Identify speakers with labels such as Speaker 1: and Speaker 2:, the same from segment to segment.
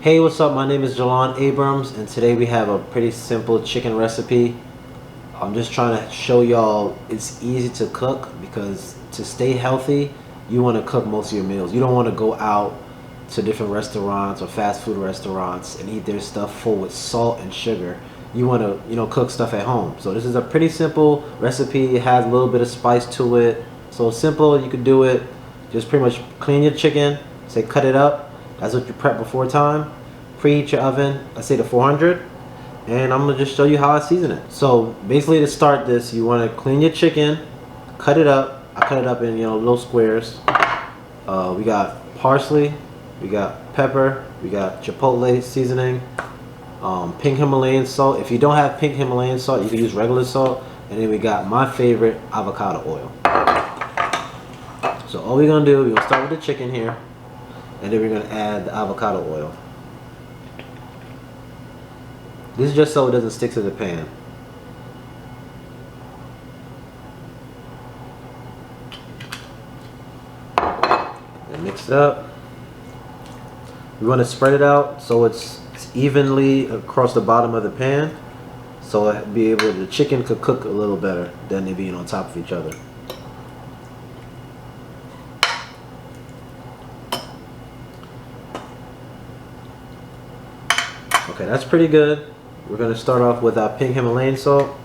Speaker 1: Hey, what's up? My name is Jelan Abrams, and today we have a pretty simple chicken recipe. I'm just trying to show y'all it's easy to cook, because to stay healthy, you want to cook most of your meals. You don't want to go out to different restaurants or fast food restaurants and eat their stuff full with salt and sugar. You want to, cook stuff at home. So this is a pretty simple recipe. It has a little bit of spice to it. So simple, you could do it. Just pretty much clean your chicken, say cut it up. That's what you prep before time. Preheat your oven, I say to 400. And I'm gonna just show you how I season it. So basically, to start this, you wanna clean your chicken, cut it up. I cut it up in little squares. We got parsley, we got pepper, we got chipotle seasoning, pink Himalayan salt. If you don't have pink Himalayan salt, you can use regular salt. And then we got my favorite, avocado oil. So all we're gonna do, we're gonna start with the chicken here, and then we're gonna add the avocado oil. This is just so it doesn't stick to the pan. And mix it up. We want to spread it out so it's evenly across the bottom of the pan, so the chicken could cook a little better than it being on top of each other. Okay, that's pretty good. We're going to start off with our pink Himalayan salt.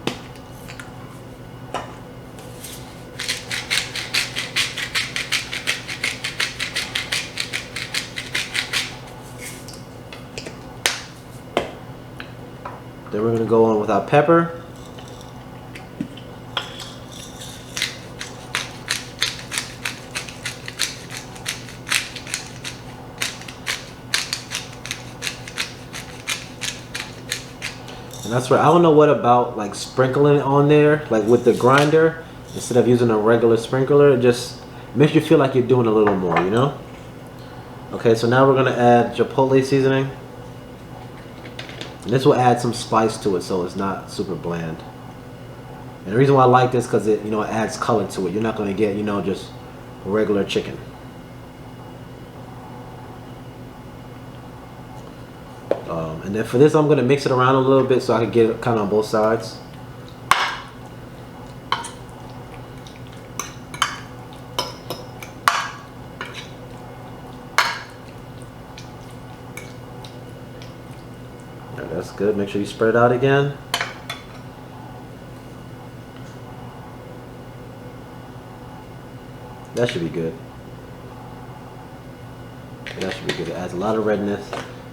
Speaker 1: Then we're going to go on with our pepper. And that's where I don't know what about like sprinkling it on there, like with the grinder, instead of using a regular sprinkler. It just makes you feel like you're doing a little more, Okay, so now we're gonna add chipotle seasoning. And this will add some spice to it, so it's not super bland. And the reason why I like this, because it adds color to it. You're not gonna get just regular chicken. And then for this, I'm going to mix it around a little bit so I can get it kind of on both sides. Yeah, that's good. Make sure you spread it out again. That should be good. That should be good. It adds a lot of redness.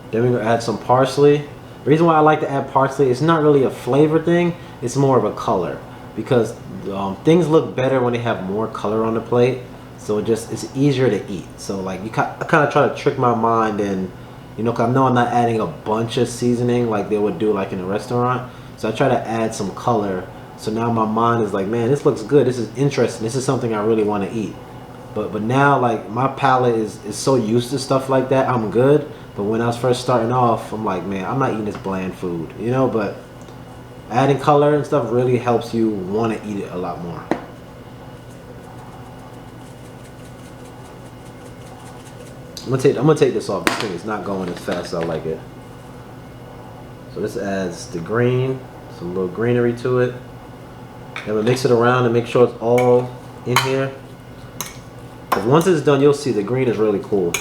Speaker 1: Then we're going to add some parsley. The reason why I like to add parsley, it's not really a flavor thing, it's more of a color. Because things look better when they have more color on the plate. So it's easier to eat. So like I kind of try to trick my mind, and cause I know I'm not adding a bunch of seasoning like they would do like in a restaurant. So I try to add some color. So now my mind is like, man, this looks good. This is interesting. This is something I really want to eat. But now like my palate is so used to stuff like that, I'm good. But when I was first starting off, I'm like, man, I'm not eating this bland food, but adding color and stuff really helps you want to eat it a lot more. I'm gonna take this off. This thing is not going as fast as I like it. So this adds the green, some little greenery to it. Then we'll mix it around and make sure it's all in here. Because once it's done, you'll see the green is really cool.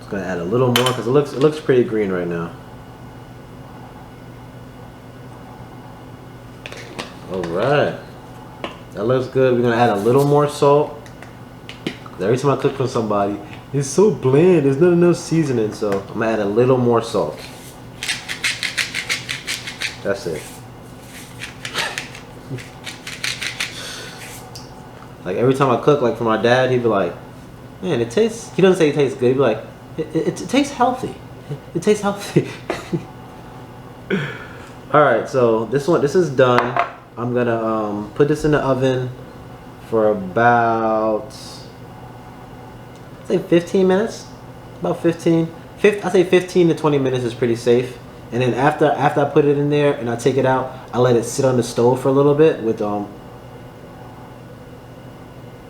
Speaker 1: Gonna add a little more because it looks pretty green right now. All right, that looks good. We're gonna add a little more salt. Every time I cook for somebody, it's so bland. There's not enough seasoning, so I'm gonna add a little more salt. That's it. Like every time I cook, like for my dad, he'd be like, "Man, it tastes." He doesn't say it tastes good. He'd be like, It tastes healthy. It tastes healthy. Alright, so this is done. I'm gonna put this in the oven for about, say 15 minutes. About 15. I say 15 to 20 minutes is pretty safe. And then after I put it in there and I take it out, I let it sit on the stove for a little bit with I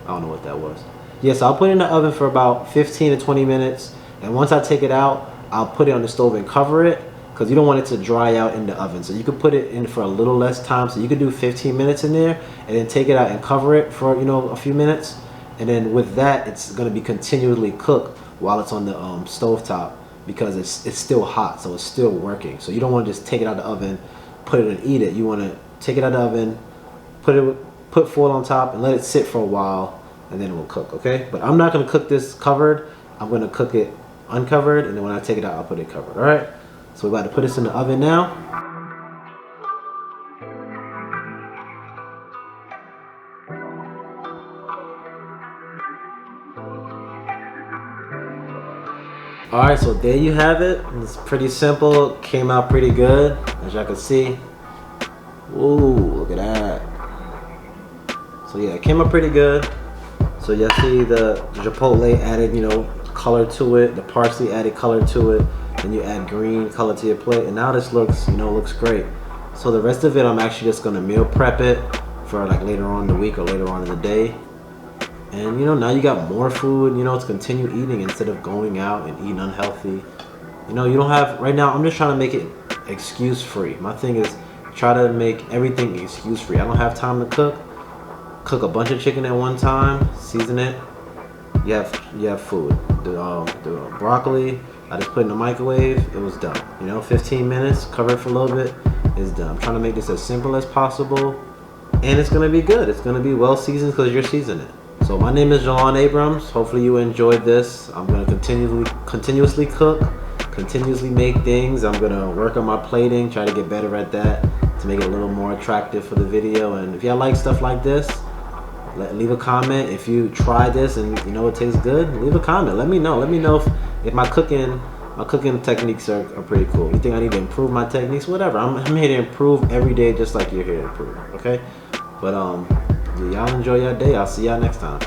Speaker 1: don't know what that was. Yeah, so I'll put it in the oven for about 15 to 20 minutes. And once I take it out, I'll put it on the stove and cover it, because you don't want it to dry out in the oven. So you could put it in for a little less time. So you could do 15 minutes in there and then take it out and cover it for, you know, a few minutes. And then with that, it's going to be continually cooked while it's on the stove top, because it's still hot, so it's still working. So you don't want to just take it out of the oven, put it and eat it. You want to take it out of the oven, put foil on top and let it sit for a while, and then it will cook, okay? But I'm not going to cook this covered. I'm going to cook it uncovered, and then when I take it out, I'll put it covered, all right? So we're about to put this in the oven now. All right, so there you have it. It's pretty simple. Came out pretty good, as y'all can see. Ooh, look at that. So yeah, it came out pretty good. So y'all see the chipotle added, you know, color to it. The parsley added color to it. Then you add green color to your plate, and now this looks, you know, looks great. So the rest of it, I'm actually just gonna meal prep it for like later on in the week or later on in the day. And you know, now you got more food, you know, to continue eating instead of going out and eating unhealthy. You know, you don't have, right now I'm just trying to make it excuse free. My thing is try to make everything excuse free. I don't have time to cook a bunch of chicken at one time, season it. You have food. The broccoli, I just put in the microwave, it was done. You know, 15 minutes, cover it for a little bit, it's done. I'm trying to make this as simple as possible, and it's gonna be good. It's gonna be well seasoned because you're seasoning it. So my name is Jelan Abrams. Hopefully you enjoyed this. I'm gonna continuously cook, continuously make things. I'm gonna work on my plating, try to get better at that to make it a little more attractive for the video. And if y'all like stuff like this, leave a comment. If you try this and you know it tastes good, leave a comment. Let me know. Let me know if my cooking techniques are pretty cool. You think I need to improve my techniques? Whatever. I'm here to improve every day, just like you're here to improve. Okay. But y'all enjoy your day. I'll see y'all next time.